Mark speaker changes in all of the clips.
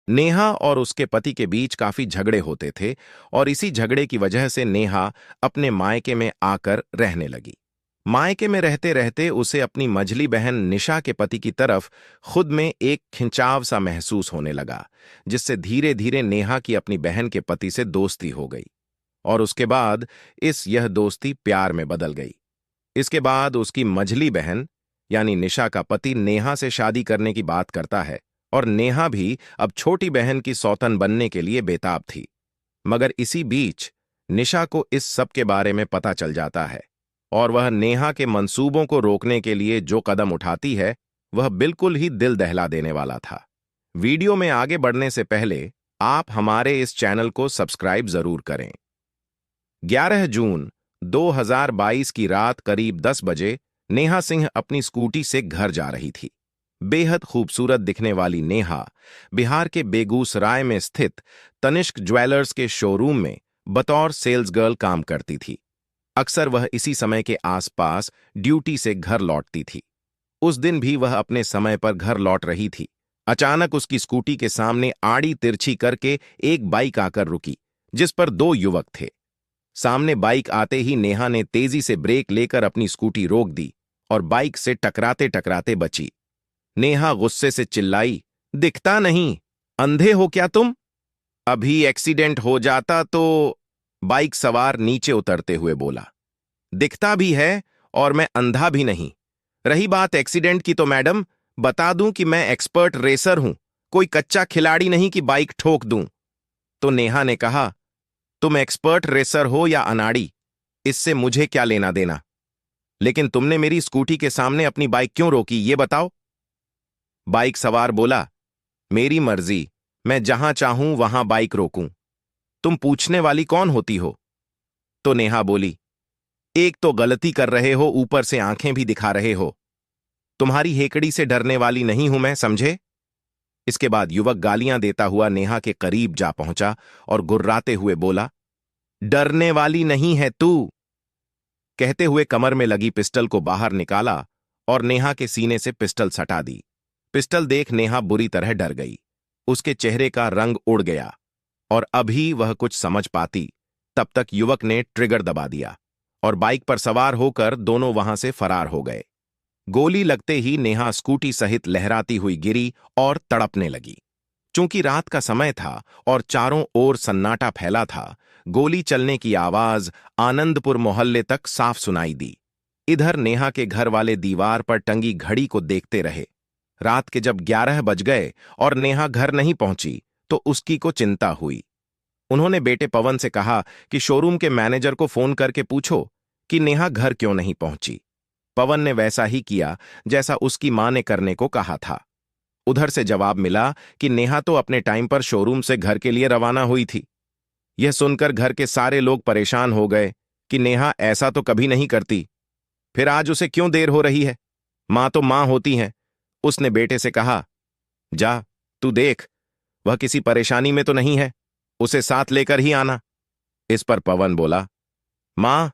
Speaker 1: नेहा और उसके पति के बीच काफी झगड़े होते थे और इसी झगड़े की वजह से नेहा अपने मायके में आकर रहने लगी। मायके में रहते रहते उसे अपनी मझली बहन निशा के पति की तरफ खुद में एक खिंचाव सा महसूस होने लगा, जिससे धीरे धीरे नेहा की अपनी बहन के पति से दोस्ती हो गई और उसके बाद यह दोस्ती प्यार में बदल गई। इसके बाद उसकी मझली बहन यानी निशा का पति नेहा से शादी करने की बात करता है और नेहा भी अब छोटी बहन की सौतन बनने के लिए बेताब थी। मगर इसी बीच निशा को इस सब के बारे में पता चल जाता है और वह नेहा के मंसूबों को रोकने के लिए जो कदम उठाती है वह बिल्कुल ही दिल दहला देने वाला था। वीडियो में आगे बढ़ने से पहले आप हमारे इस चैनल को सब्सक्राइब जरूर करें। 11 जून 2022 की रात करीब 10 बजे नेहा सिंह अपनी स्कूटी से घर जा रही थी। बेहद खूबसूरत दिखने वाली नेहा बिहार के बेगूसराय में स्थित तनिष्क ज्वेलर्स के शोरूम में बतौर सेल्स गर्ल काम करती थी। अक्सर वह इसी समय के आसपास ड्यूटी से घर लौटती थी। उस दिन भी वह अपने समय पर घर लौट रही थी। अचानक उसकी स्कूटी के सामने आड़ी तिरछी करके एक बाइक आकर रुकी, जिस पर दो युवक थे। सामने बाइक आते ही नेहा ने तेजी से ब्रेक लेकर अपनी स्कूटी रोक दी और बाइक से टकराते टकराते बची। नेहा गुस्से से चिल्लाई, दिखता नहीं, अंधे हो क्या तुम? अभी एक्सीडेंट हो जाता तो। बाइक सवार नीचे उतरते हुए बोला, दिखता भी है और मैं अंधा भी नहीं। रही बात एक्सीडेंट की तो मैडम, बता दूं कि मैं एक्सपर्ट रेसर हूं, कोई कच्चा खिलाड़ी नहीं कि बाइक ठोक दूं। तो नेहा ने कहा, तुम एक्सपर्ट रेसर हो या अनाड़ी, इससे मुझे क्या लेना देना, लेकिन तुमने मेरी स्कूटी के सामने अपनी बाइक क्यों रोकी ये बताओ। बाइक सवार बोला, मेरी मर्जी, मैं जहां चाहूं वहां बाइक रोकूं, तुम पूछने वाली कौन होती हो? तो नेहा बोली, एक तो गलती कर रहे हो, ऊपर से आंखें भी दिखा रहे हो। तुम्हारी हेकड़ी से डरने वाली नहीं हूं मैं, समझे? इसके बाद युवक गालियां देता हुआ नेहा के करीब जा पहुंचा और गुर्राते हुए बोला, डरने वाली नहीं है तू। कहते हुए कमर में लगी पिस्टल को बाहर निकाला और नेहा के सीने से पिस्टल सटा दी। पिस्टल देख नेहा बुरी तरह डर गई। उसके चेहरे का रंग उड़ गया और अभी वह कुछ समझ पाती तब तक युवक ने ट्रिगर दबा दिया और बाइक पर सवार होकर दोनों वहां से फरार हो गए। गोली लगते ही नेहा स्कूटी सहित लहराती हुई गिरी और तड़पने लगी। चूंकि रात का समय था और चारों ओर सन्नाटा फैला था, गोली चलने की आवाज आनंदपुर मोहल्ले तक साफ सुनाई दी। इधर नेहा के घर वाले दीवार पर टंगी घड़ी को देखते रहे। रात के जब 11 बज गए और नेहा घर नहीं पहुंची तो उसकी को चिंता हुई। उन्होंने बेटे पवन से कहा कि शोरूम के मैनेजर को फोन करके पूछो कि नेहा घर क्यों नहीं पहुंची। पवन ने वैसा ही किया जैसा उसकी मां ने करने को कहा था। उधर से जवाब मिला कि नेहा तो अपने टाइम पर शोरूम से घर के लिए रवाना हुई थी। यह सुनकर घर के सारे लोग परेशान हो गए कि नेहा ऐसा तो कभी नहीं करती, फिर आज उसे क्यों देर हो रही है? मां तो मां होती हैं। उसने बेटे से कहा, जा तू देख, वह किसी परेशानी में तो नहीं है, उसे साथ लेकर ही आना। इस पर पवन बोला, मां,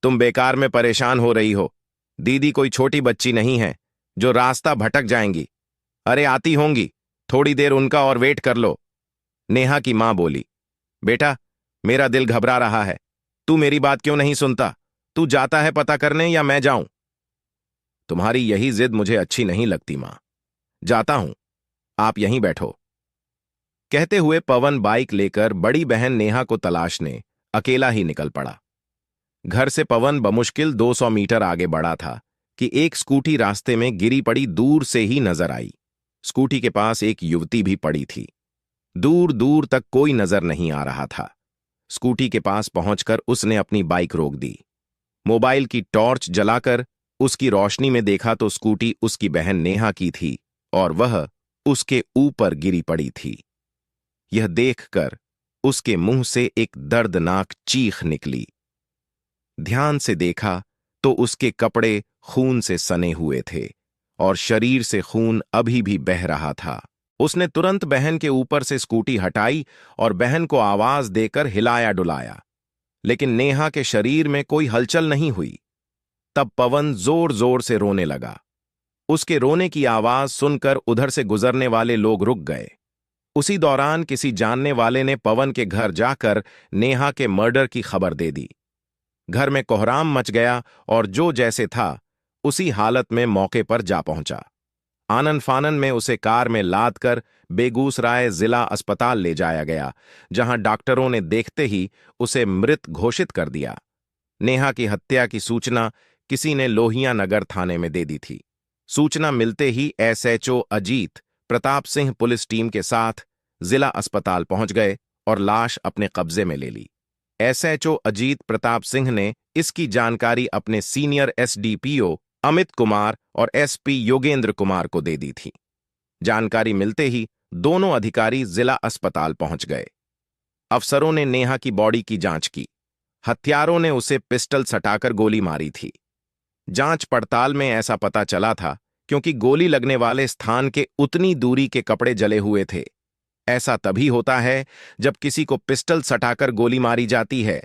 Speaker 1: तुम बेकार में परेशान हो रही हो। दीदी कोई छोटी बच्ची नहीं है जो रास्ता भटक जाएंगी। अरे आती होंगी, थोड़ी देर उनका और वेट कर लो। नेहा की मां बोली, बेटा, मेरा दिल घबरा रहा है, तू मेरी बात क्यों नहीं सुनता? तू जाता है पता करने या मैं जाऊं? तुम्हारी यही जिद मुझे अच्छी नहीं लगती मां, जाता हूं, आप यहीं बैठो। कहते हुए पवन बाइक लेकर बड़ी बहन नेहा को तलाशने अकेला ही निकल पड़ा। घर से पवन बमुश्किल 200 मीटर आगे बढ़ा था कि एक स्कूटी रास्ते में गिरी पड़ी दूर से ही नजर आई। स्कूटी के पास एक युवती भी पड़ी थी। दूर दूर तक कोई नजर नहीं आ रहा था। स्कूटी के पास पहुंचकर उसने अपनी बाइक रोक दी। मोबाइल की टॉर्च जलाकर उसकी रोशनी में देखा तो स्कूटी उसकी बहन नेहा की थी और वह उसके ऊपर गिरी पड़ी थी। यह देखकर उसके मुंह से एक दर्दनाक चीख निकली। ध्यान से देखा तो उसके कपड़े खून से सने हुए थे और शरीर से खून अभी भी बह रहा था। उसने तुरंत बहन के ऊपर से स्कूटी हटाई और बहन को आवाज देकर हिलाया डुलाया, लेकिन नेहा के शरीर में कोई हलचल नहीं हुई। तब पवन जोर जोर से रोने लगा। उसके रोने की आवाज सुनकर उधर से गुजरने वाले लोग रुक गए। उसी दौरान किसी जानने वाले ने पवन के घर जाकर नेहा के मर्डर की खबर दे दी। घर में कोहराम मच गया और जो जैसे था उसी हालत में मौके पर जा पहुंचा। आनन फानन में उसे कार में लाद कर बेगूसराय जिला अस्पताल ले जाया गया, जहां डॉक्टरों ने देखते ही उसे मृत घोषित कर दिया। नेहा की हत्या की सूचना किसी ने लोहिया नगर थाने में दे दी थी। सूचना मिलते ही SHO Ajit Pratap Singh police team के साथ जिला अस्पताल पहुंच गए और लाश अपने कब्जे में ले ली। एसएचओ अजीत प्रताप सिंह ने इसकी जानकारी अपने सीनियर एसडीपीओ अमित कुमार और एसपी योगेंद्र कुमार को दे दी थी। जानकारी मिलते ही दोनों अधिकारी जिला अस्पताल पहुंच गए। अफसरों ने नेहा की बॉडी की जांच की। हत्यारों ने उसे पिस्टल सटाकर गोली मारी थी। जांच पड़ताल में ऐसा पता चला था क्योंकि गोली लगने वाले स्थान के उतनी दूरी के कपड़े जले हुए थे। ऐसा तभी होता है जब किसी को पिस्टल सटाकर गोली मारी जाती है।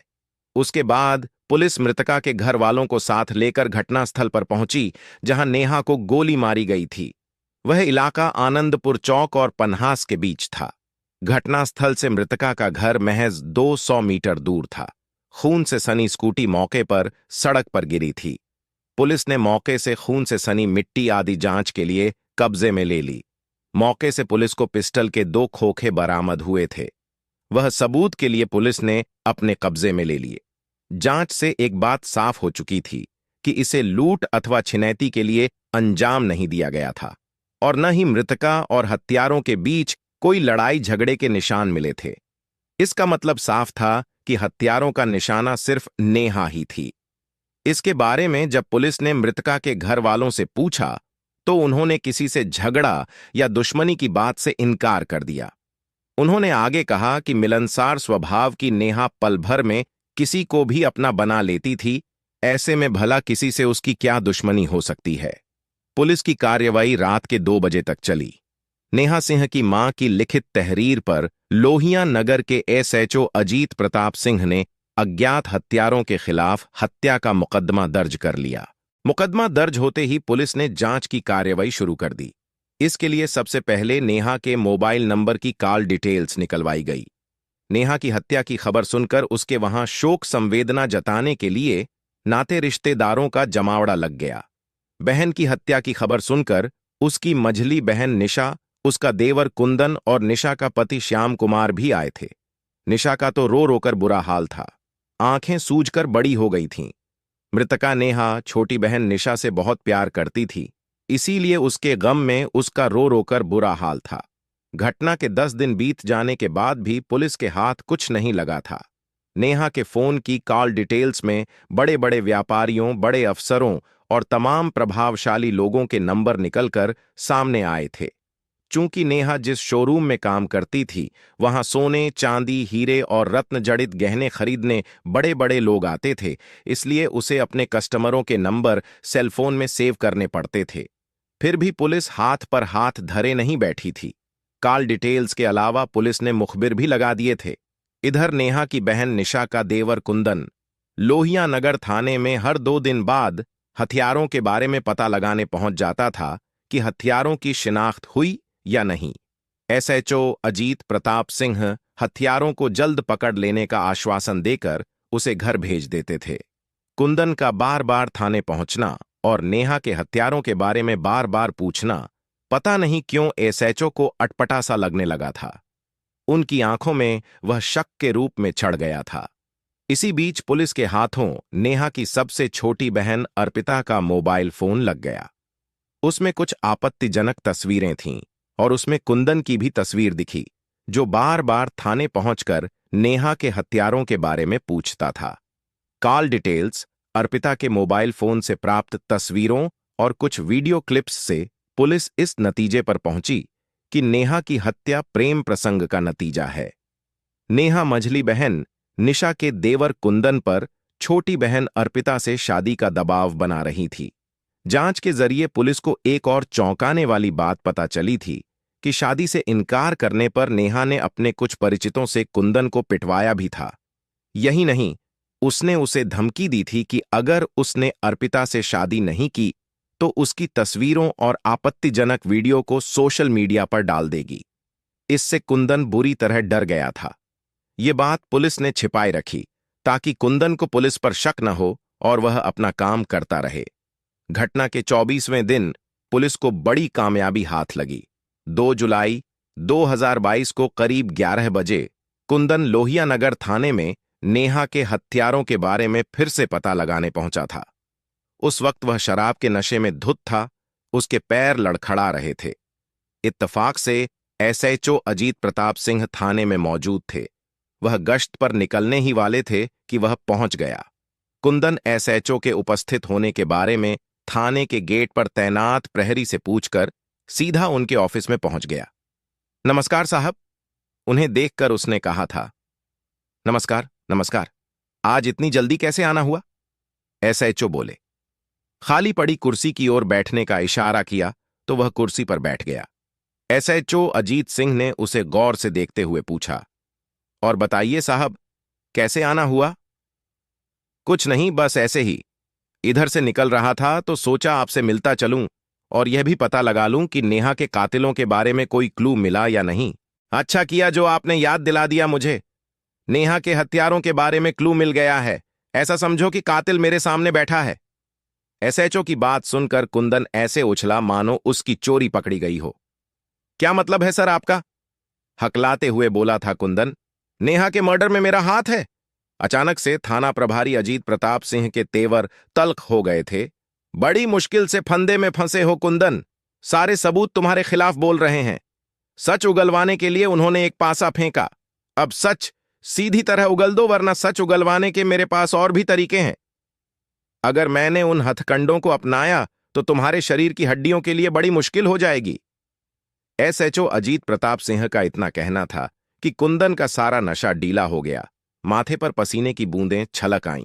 Speaker 1: उसके बाद पुलिस मृतका के घर वालों को साथ लेकर घटनास्थल पर पहुंची, जहां नेहा को गोली मारी गई थी। वह इलाका आनंदपुर चौक और पन्हास के बीच था। घटनास्थल से मृतका का घर महज 200 मीटर दूर था। खून से सनी स्कूटी मौके पर सड़क पर गिरी थी। पुलिस ने मौके से खून से सनी मिट्टी आदि जांच के लिए कब्जे में ले ली। मौके से पुलिस को पिस्टल के 2 खोखे बरामद हुए थे। वह सबूत के लिए पुलिस ने अपने कब्जे में ले लिए। जांच से एक बात साफ हो चुकी थी कि इसे लूट अथवा छिनैती के लिए अंजाम नहीं दिया गया था और न ही मृतका और हत्यारों के बीच कोई लड़ाई झगड़े के निशान मिले थे। इसका मतलब साफ था कि हत्यारों का निशाना सिर्फ नेहा ही थी। इसके बारे में जब पुलिस ने मृतका के घर वालों से पूछा तो उन्होंने किसी से झगड़ा या दुश्मनी की बात से इनकार कर दिया। उन्होंने आगे कहा कि मिलनसार स्वभाव की नेहा पल भर में किसी को भी अपना बना लेती थी, ऐसे में भला किसी से उसकी क्या दुश्मनी हो सकती है। पुलिस की कार्रवाई रात के 2 बजे तक चली। नेहा सिंह की मां की लिखित तहरीर पर लोहिया नगर के एसएचओ अजीत प्रताप सिंह ने अज्ञात हत्यारों के खिलाफ हत्या का मुकदमा दर्ज कर लिया। मुकदमा दर्ज होते ही पुलिस ने जांच की कार्रवाई शुरू कर दी। इसके लिए सबसे पहले नेहा के मोबाइल नंबर की कॉल डिटेल्स निकलवाई गई। नेहा की हत्या की खबर सुनकर उसके वहां शोक संवेदना जताने के लिए नाते रिश्तेदारों का जमावड़ा लग गया। बहन की हत्या की खबर सुनकर उसकी मझली बहन निशा, उसका देवर कुंदन और निशा का पति श्याम कुमार भी आए थे। निशा का तो रो रोकर बुरा हाल था, आंखें सूजकर बड़ी हो गई थीं। मृतका नेहा छोटी बहन निशा से बहुत प्यार करती थी, इसीलिए उसके गम में उसका रो रोकर बुरा हाल था। घटना के 10 दिन बीत जाने के बाद भी पुलिस के हाथ कुछ नहीं लगा था। नेहा के फोन की कॉल डिटेल्स में बड़े बड़े व्यापारियों, बड़े अफसरों और तमाम प्रभावशाली लोगों के नंबर निकलकर सामने आए थे। चूंकि नेहा जिस शोरूम में काम करती थी, वहां सोने, चांदी, हीरे और रत्न जड़ित गहने खरीदने बड़े बड़े लोग आते थे, इसलिए उसे अपने कस्टमरों के नंबर सेलफोन में सेव करने पड़ते थे। फिर भी पुलिस हाथ पर हाथ धरे नहीं बैठी थी। कॉल डिटेल्स के अलावा पुलिस ने मुखबिर भी लगा दिए थे। इधर नेहा की बहन निशा का देवर कुंदन लोहिया नगर थाने में हर 2 दिन बाद हथियारों के बारे में पता लगाने पहुंच जाता था कि हथियारों की शिनाख्त हुई या नहीं। एसएचओ अजीत प्रताप सिंह हथियारों को जल्द पकड़ लेने का आश्वासन देकर उसे घर भेज देते थे। कुंदन का बार बार थाने पहुंचना और नेहा के हथियारों के बारे में बार बार पूछना पता नहीं क्यों एसएचओ को अटपटा सा लगने लगा था। उनकी आंखों में वह शक के रूप में चढ़ गया था। इसी बीच पुलिस के हाथों नेहा की सबसे छोटी बहन अर्पिता का मोबाइल फोन लग गया। उसमें कुछ आपत्तिजनक तस्वीरें थीं और उसमें कुंदन की भी तस्वीर दिखी, जो बार बार थाने पहुंचकर नेहा के हथियारों के बारे में पूछता था। कॉल डिटेल्स, अर्पिता के मोबाइल फोन से प्राप्त तस्वीरों और कुछ वीडियो क्लिप्स से पुलिस इस नतीजे पर पहुंची कि नेहा की हत्या प्रेम प्रसंग का नतीजा है। नेहा मझली बहन निशा के देवर कुंदन पर छोटी बहन अर्पिता से शादी का दबाव बना रही थी। जांच के जरिए पुलिस को एक और चौंकाने वाली बात पता चली थी कि शादी से इनकार करने पर नेहा ने अपने कुछ परिचितों से कुंदन को पिटवाया भी था। यही नहीं, उसने उसे धमकी दी थी कि अगर उसने अर्पिता से शादी नहीं की तो उसकी तस्वीरों और आपत्तिजनक वीडियो को सोशल मीडिया पर डाल देगी। इससे कुंदन बुरी तरह डर गया था। ये बात पुलिस ने छिपाए रखी ताकि कुंदन को पुलिस पर शक न हो और वह अपना काम करता रहे। घटना के 24वें दिन पुलिस को बड़ी कामयाबी हाथ लगी। 2 जुलाई 2022 को करीब 11 बजे कुंदन लोहिया नगर थाने में नेहा के हत्यारों के बारे में फिर से पता लगाने पहुंचा था। उस वक्त वह शराब के नशे में धुत था, उसके पैर लड़खड़ा रहे थे। इत्तफाक से एसएचओ अजीत प्रताप सिंह थाने में मौजूद थे। वह गश्त पर निकलने ही वाले थे कि वह पहुंच गया। कुंदन एसएचओ के उपस्थित होने के बारे में थाने के गेट पर तैनात प्रहरी से पूछकर सीधा उनके ऑफिस में पहुंच गया। नमस्कार साहब, उन्हें देखकर उसने कहा था। नमस्कार नमस्कार, आज इतनी जल्दी कैसे आना हुआ? एसएचओ बोले। खाली पड़ी कुर्सी की ओर बैठने का इशारा किया तो वह कुर्सी पर बैठ गया। एसएचओ अजीत सिंह ने उसे गौर से देखते हुए पूछा, और बताइए साहब, कैसे आना हुआ? कुछ नहीं, बस ऐसे ही। इधर से निकल रहा था तो सोचा आपसे मिलता चलूं और यह भी पता लगा लूं कि नेहा के कातिलों के बारे में कोई क्लू मिला या नहीं। अच्छा किया जो आपने याद दिला दिया मुझे। नेहा के हत्यारों के बारे में क्लू मिल गया है। ऐसा समझो कि कातिल मेरे सामने बैठा है। एसएचओ की बात सुनकर कुंदन ऐसे उछला मानो उसकी चोरी पकड़ी गई हो। क्या मतलब है सर आपका? हकलाते हुए बोला था कुंदन। नेहा के मर्डर में मेरा हाथ है। अचानक से थाना प्रभारी अजीत प्रताप सिंह के तेवर तल्ख हो गए थे। बड़ी मुश्किल से फंदे में फंसे हो कुंदन। सारे सबूत तुम्हारे खिलाफ बोल रहे हैं। सच उगलवाने के लिए उन्होंने एक पासा फेंका। अब सच सीधी तरह उगल दो, वरना सच उगलवाने के मेरे पास और भी तरीके हैं। अगर मैंने उन हथकंडों को अपनाया तो तुम्हारे शरीर की हड्डियों के लिए बड़ी मुश्किल हो जाएगी। एसएचओ अजीत प्रताप सिंह का इतना कहना था कि कुंदन का सारा नशा डीला हो गया। माथे पर पसीने की बूंदें छलक आईं।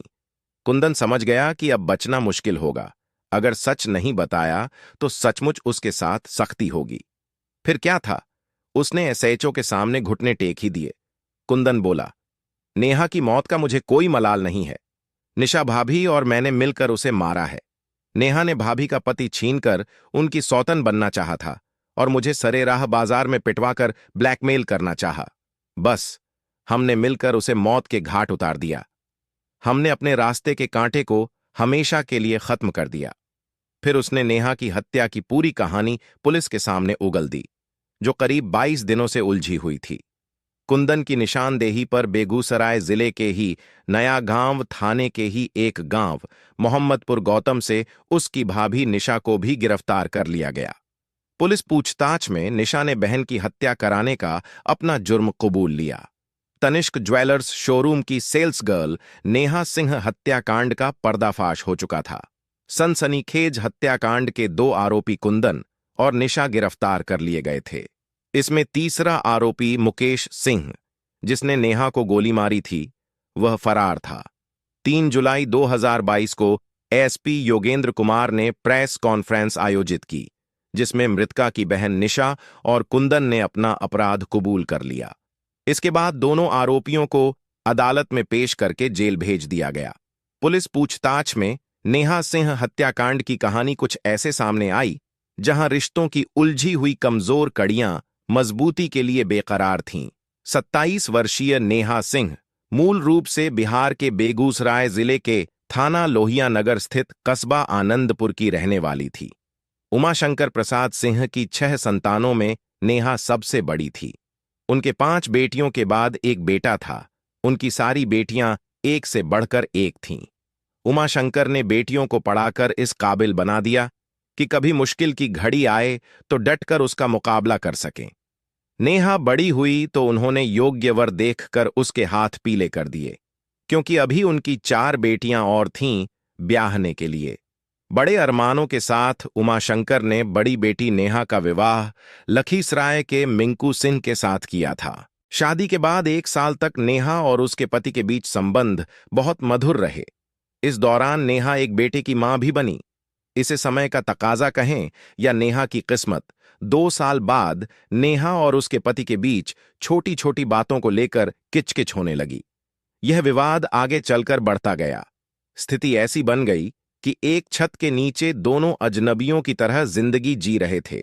Speaker 1: कुंदन समझ गया कि अब बचना मुश्किल होगा। अगर सच नहीं बताया तो सचमुच उसके साथ सख्ती होगी। फिर क्या था, उसने एसएचओ के सामने घुटने टेक ही दिए। कुंदन बोला, नेहा की मौत का मुझे कोई मलाल नहीं है। निशा भाभी और मैंने मिलकर उसे मारा है। नेहा ने भाभी का पति छीनकर उनकी सौतन बनना चाहा था और मुझे सरेराह बाजार में पिटवाकर ब्लैकमेल करना चाहा। बस हमने मिलकर उसे मौत के घाट उतार दिया। हमने अपने रास्ते के कांटे को हमेशा के लिए खत्म कर दिया। फिर उसने नेहा की हत्या की पूरी कहानी पुलिस के सामने उगल दी, जो करीब 22 दिनों से उलझी हुई थी। कुंदन की निशानदेही पर बेगूसराय जिले के ही नया गांव थाने के ही एक गांव मोहम्मदपुर गौतम से उसकी भाभी निशा को भी गिरफ्तार कर लिया गया। पुलिस पूछताछ में निशा ने बहन की हत्या कराने का अपना जुर्म कबूल लिया। तनिष्क ज्वेलर्स शोरूम की सेल्स गर्ल नेहा सिंह हत्याकांड का पर्दाफाश हो चुका था। सनसनीखेज हत्याकांड के 2 आरोपी कुंदन और निशा गिरफ्तार कर लिए गए थे। इसमें तीसरा आरोपी मुकेश सिंह, जिसने नेहा को गोली मारी थी, वह फरार था। 3 जुलाई 2022 को एसपी योगेंद्र कुमार ने प्रेस कॉन्फ्रेंस आयोजित की, जिसमें मृतका की बहन निशा और कुंदन ने अपना अपराध कबूल कर लिया। इसके बाद दोनों आरोपियों को अदालत में पेश करके जेल भेज दिया गया। पुलिस पूछताछ में नेहा सिंह हत्याकांड की कहानी कुछ ऐसे सामने आई जहां रिश्तों की उलझी हुई कमजोर कड़ियां मजबूती के लिए बेकरार थीं। 27 वर्षीय नेहा सिंह मूल रूप से बिहार के बेगूसराय जिले के थाना लोहिया नगर स्थित कस्बा आनंदपुर की रहने वाली थी। उमाशंकर प्रसाद सिंह की 6 संतानों में नेहा सबसे बड़ी थी। उनके 5 बेटियों के बाद एक बेटा था। उनकी सारी बेटियां एक से बढ़कर एक थीं। उमाशंकर ने बेटियों को पढ़ाकर इस काबिल बना दिया कि कभी मुश्किल की घड़ी आए तो डटकर उसका मुकाबला कर सकें। नेहा बड़ी हुई तो उन्होंने योग्य वर देखकर उसके हाथ पीले कर दिए, क्योंकि अभी उनकी 4 बेटियां और थीं ब्याहने के लिए। बड़े अरमानों के साथ उमाशंकर ने बड़ी बेटी नेहा का विवाह लखीसराय के मिंकू सिंह के साथ किया था। शादी के बाद 1 साल तक नेहा और उसके पति के बीच संबंध बहुत मधुर रहे। इस दौरान नेहा एक बेटे की मां भी बनी। इसे समय का तकाजा कहें या नेहा की किस्मत, 2 साल बाद नेहा और उसके पति के बीच छोटी छोटी बातों को लेकर किचकिच होने लगी। यह विवाद आगे चलकर बढ़ता गया। स्थिति ऐसी बन गई कि एक छत के नीचे दोनों अजनबियों की तरह जिंदगी जी रहे थे।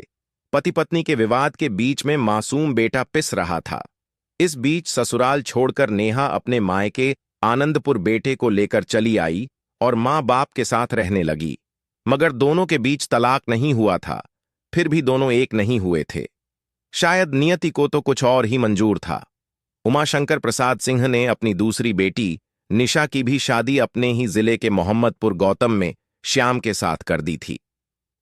Speaker 1: पति पत्नी के विवाद के बीच में मासूम बेटा पिस रहा था। इस बीच ससुराल छोड़कर नेहा अपने मायके आनंदपुर बेटे को लेकर चली आई और मां बाप के साथ रहने लगी। मगर दोनों के बीच तलाक नहीं हुआ था, फिर भी दोनों एक नहीं हुए थे। शायद नियति को तो कुछ और ही मंजूर था। उमाशंकर प्रसाद सिंह ने अपनी दूसरी बेटी निशा की भी शादी अपने ही जिले के मोहम्मदपुर गौतम में श्याम के साथ कर दी थी।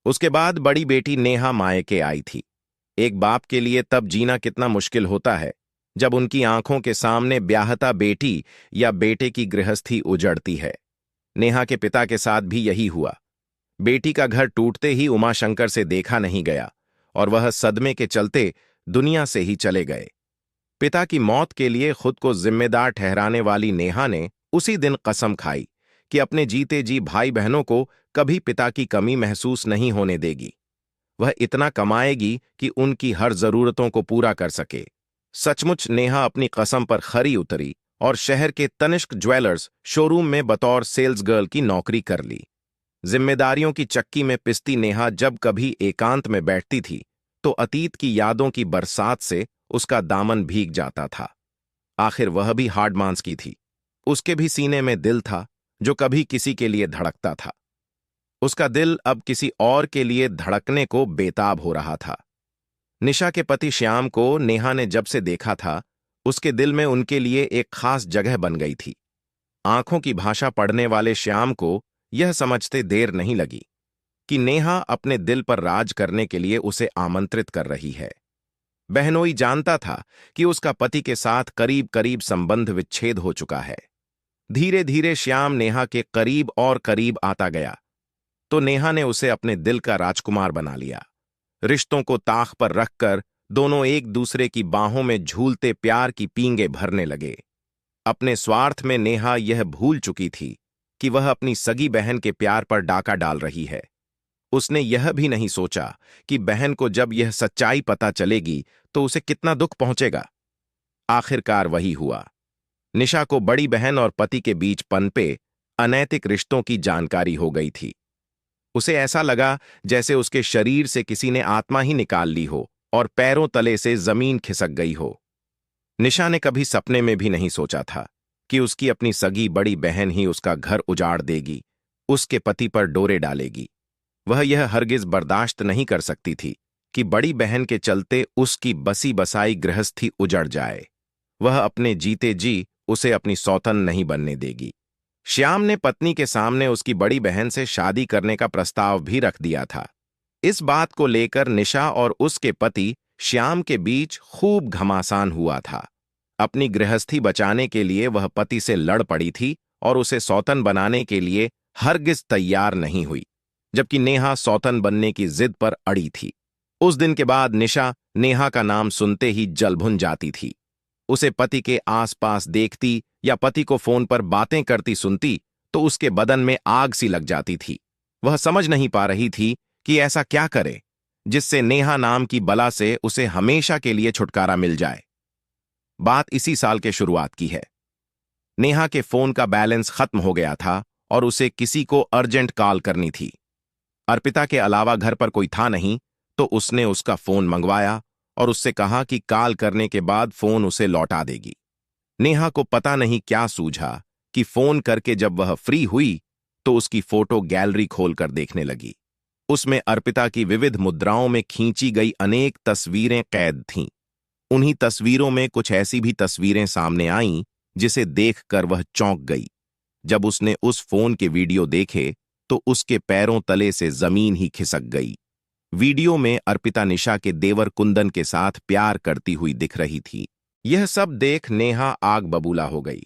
Speaker 1: उसके बाद बड़ी बेटी नेहा मायके आई थी। एक बाप के लिए तब जीना कितना मुश्किल होता है जब उनकी आंखों के सामने ब्याहता बेटी या बेटे की गृहस्थी उजड़ती है। नेहा के पिता के साथ भी यही हुआ। बेटी का घर टूटते ही उमाशंकर से देखा नहीं गया और वह सदमे के चलते दुनिया से ही चले गए। पिता की मौत के लिए खुद को जिम्मेदार ठहराने वाली नेहा ने उसी दिन कसम खाई कि अपने जीते जी भाई बहनों को कभी पिता की कमी महसूस नहीं होने देगी। वह इतना कमाएगी कि उनकी हर जरूरतों को पूरा कर सके। सचमुच नेहा अपनी कसम पर खरी उतरी और शहर के तनिष्क ज्वेलर्स शोरूम में बतौर सेल्स गर्ल की नौकरी कर ली। जिम्मेदारियों की चक्की में पिसती नेहा जब कभी एकांत में बैठती थी तो अतीत की यादों की बरसात से उसका दामन भीग जाता था। आखिर वह भी हार्ड मांस की थी। उसके भी सीने में दिल था जो कभी किसी के लिए धड़कता था। उसका दिल अब किसी और के लिए धड़कने को बेताब हो रहा था। निशा के पति श्याम को नेहा ने जब से देखा था, उसके दिल में उनके लिए एक खास जगह बन गई थी। आंखों की भाषा पढ़ने वाले श्याम को यह समझते देर नहीं लगी कि नेहा अपने दिल पर राज करने के लिए उसे आमंत्रित कर रही है। बहनोई जानता था कि उसका पति के साथ करीब करीब संबंध विच्छेद हो चुका है। धीरे धीरे श्याम नेहा के करीब और करीब आता गया तो नेहा ने उसे अपने दिल का राजकुमार बना लिया। रिश्तों को ताख पर रखकर दोनों एक दूसरे की बाहों में झूलते प्यार की पींगे भरने लगे। अपने स्वार्थ में नेहा यह भूल चुकी थी कि वह अपनी सगी बहन के प्यार पर डाका डाल रही है। उसने यह भी नहीं सोचा कि बहन को जब यह सच्चाई पता चलेगी तो उसे कितना दुख पहुंचेगा। आखिरकार वही हुआ। निशा को बड़ी बहन और पति के बीच पनपे अनैतिक रिश्तों की जानकारी हो गई थी। उसे ऐसा लगा जैसे उसके शरीर से किसी ने आत्मा ही निकाल ली हो और पैरों तले से जमीन खिसक गई हो। निशा ने कभी सपने में भी नहीं सोचा था कि उसकी अपनी सगी बड़ी बहन ही उसका घर उजाड़ देगी, उसके पति पर डोरे डालेगी। वह यह हरगिज बर्दाश्त नहीं कर सकती थी कि बड़ी बहन के चलते उसकी बसी बसाई गृहस्थी उजड़ जाए। वह अपने जीते जी उसे अपनी सौतन नहीं बनने देगी। श्याम ने पत्नी के सामने उसकी बड़ी बहन से शादी करने का प्रस्ताव भी रख दिया था। इस बात को लेकर निशा और उसके पति श्याम के बीच खूब घमासान हुआ था। अपनी गृहस्थी बचाने के लिए वह पति से लड़ पड़ी थी और उसे सौतन बनाने के लिए हरगिज तैयार नहीं हुई, जबकि नेहा सौतन बनने की जिद पर अड़ी थी। उस दिन के बाद निशा नेहा का नाम सुनते ही जलभुन जाती थी। उसे पति के आसपास देखती या पति को फोन पर बातें करती सुनती तो उसके बदन में आग सी लग जाती थी। वह समझ नहीं पा रही थी कि ऐसा क्या करे जिससे नेहा नाम की बला से उसे हमेशा के लिए छुटकारा मिल जाए। बात इसी साल के शुरुआत की है। नेहा के फोन का बैलेंस खत्म हो गया था और उसे किसी को अर्जेंट कॉल करनी थी। अर्पिता के अलावा घर पर कोई था नहीं तो उसने उसका फोन मंगवाया और उससे कहा कि कॉल करने के बाद फोन उसे लौटा देगी। नेहा को पता नहीं क्या सूझा कि फोन करके जब वह फ्री हुई तो उसकी फोटो गैलरी खोलकर देखने लगी। उसमें अर्पिता की विविध मुद्राओं में खींची गई अनेक तस्वीरें कैद थीं। उन्हीं तस्वीरों में कुछ ऐसी भी तस्वीरें सामने आईं जिसे देखकर वह चौंक गई। जब उसने उस फोन के वीडियो देखे तो उसके पैरों तले से जमीन ही खिसक गई। वीडियो में अर्पिता निशा के देवर कुंदन के साथ प्यार करती हुई दिख रही थी। यह सब देख नेहा आग बबूला हो गई।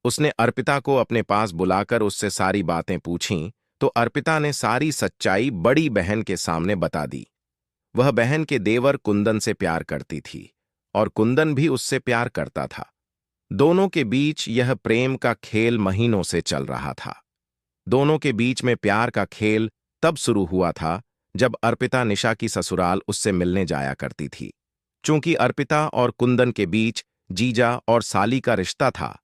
Speaker 1: उसने अर्पिता को अपने पास बुलाकर उससे सारी बातें पूछीं तो अर्पिता ने सारी सच्चाई बड़ी बहन के सामने बता दी। वह बहन के देवर कुंदन से प्यार करती थी और कुंदन भी उससे प्यार करता था। दोनों के बीच यह प्रेम का खेल महीनों से चल रहा था। दोनों के बीच में प्यार का खेल तब शुरू हुआ था जब अर्पिता निशा की ससुराल उससे मिलने जाया करती थी। चूंकि अर्पिता और कुंदन के बीच जीजा और साली का रिश्ता था,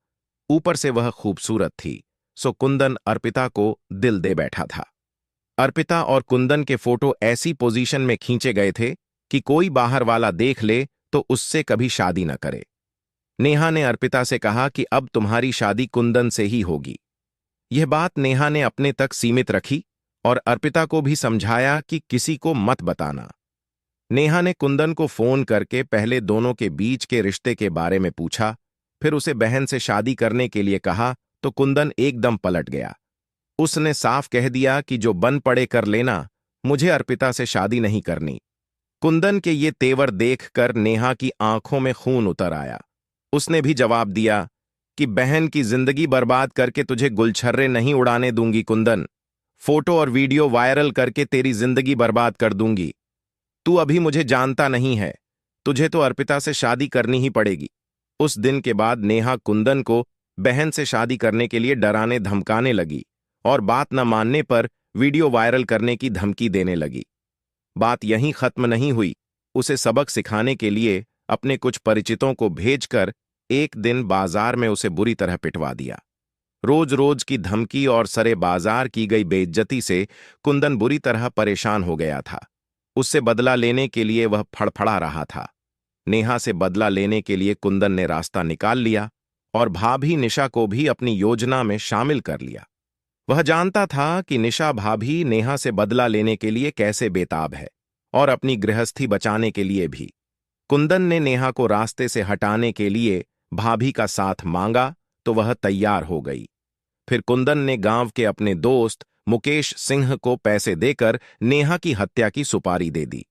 Speaker 1: ऊपर से वह खूबसूरत थी, सो कुंदन अर्पिता को दिल दे बैठा था। अर्पिता और कुंदन के फोटो ऐसी पोजीशन में खींचे गए थे कि कोई बाहर वाला देख ले तो उससे कभी शादी न करे। नेहा ने अर्पिता से कहा कि अब तुम्हारी शादी कुंदन से ही होगी। यह बात नेहा ने अपने तक सीमित रखी और अर्पिता को भी समझाया कि किसी को मत बताना। नेहा ने कुंदन को फोन करके पहले दोनों के बीच के रिश्ते के बारे में पूछा, फिर उसे बहन से शादी करने के लिए कहा तो कुंदन एकदम पलट गया। उसने साफ कह दिया कि जो बन पड़े कर लेना, मुझे अर्पिता से शादी नहीं करनी। कुंदन के ये तेवर देखकर नेहा की आंखों में खून उतर आया। उसने भी जवाब दिया कि बहन की जिंदगी बर्बाद करके तुझे गुलछर्रे नहीं उड़ाने दूंगी कुंदन। फोटो और वीडियो वायरल करके तेरी जिंदगी बर्बाद कर दूंगी। तू अभी मुझे जानता नहीं है, तुझे तो अर्पिता से शादी करनी ही पड़ेगी। उस दिन के बाद नेहा कुंदन को बहन से शादी करने के लिए डराने धमकाने लगी और बात न मानने पर वीडियो वायरल करने की धमकी देने लगी। बात यहीं खत्म नहीं हुई। उसे सबक सिखाने के लिए अपने कुछ परिचितों को भेजकर एक दिन बाजार में उसे बुरी तरह पिटवा दिया। रोज रोज की धमकी और सरे बाजार की गई बेइज्जती से कुंदन बुरी तरह परेशान हो गया था। उससे बदला लेने के लिए वह फड़फड़ा रहा था। नेहा से बदला लेने के लिए कुंदन ने रास्ता निकाल लिया और भाभी निशा को भी अपनी योजना में शामिल कर लिया। वह जानता था कि निशा भाभी नेहा से बदला लेने के लिए कैसे बेताब है और अपनी गृहस्थी बचाने के लिए भी। कुंदन ने नेहा को रास्ते से हटाने के लिए भाभी का साथ मांगा तो वह तैयार हो गई। फिर कुंदन ने गांव के अपने दोस्त मुकेश सिंह को पैसे देकर नेहा की हत्या की सुपारी दे दी।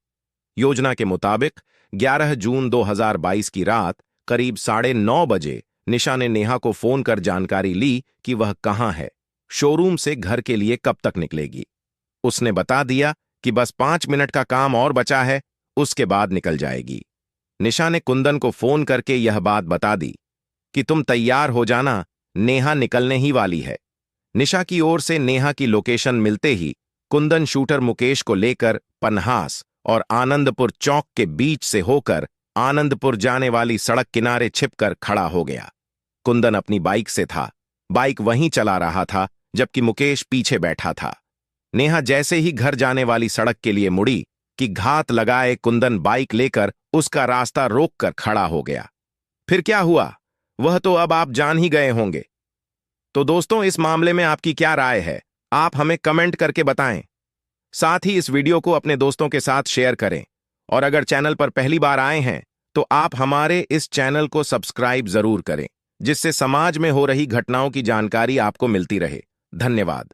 Speaker 1: योजना के मुताबिक 11 जून 2022 की रात करीब 9:30 बजे निशा ने नेहा को फोन कर जानकारी ली कि वह कहां है, शोरूम से घर के लिए कब तक निकलेगी। उसने बता दिया कि बस 5 मिनट का काम और बचा है, उसके बाद निकल जाएगी। निशा ने कुंदन को फोन करके यह बात बता दी कि तुम तैयार हो जाना, नेहा निकलने ही वाली है। निशा की ओर से नेहा की लोकेशन मिलते ही कुंदन शूटर मुकेश को लेकर पन्हास और आनंदपुर चौक के बीच से होकर आनंदपुर जाने वाली सड़क किनारे छिपकर खड़ा हो गया। कुंदन अपनी बाइक से था, बाइक वहीं चला रहा था जबकि मुकेश पीछे बैठा था। नेहा जैसे ही घर जाने वाली सड़क के लिए मुड़ी कि घात लगाए कुंदन बाइक लेकर उसका रास्ता रोककर खड़ा हो गया। फिर क्या हुआ वह तो अब आप जान ही गए होंगे। तो दोस्तों, इस मामले में आपकी क्या राय है, आप हमें कमेंट करके बताएं। साथ ही इस वीडियो को अपने दोस्तों के साथ शेयर करें और अगर चैनल पर पहली बार आए हैं तो आप हमारे इस चैनल को सब्सक्राइब जरूर करें, जिससे समाज में हो रही घटनाओं की जानकारी आपको मिलती रहे। धन्यवाद।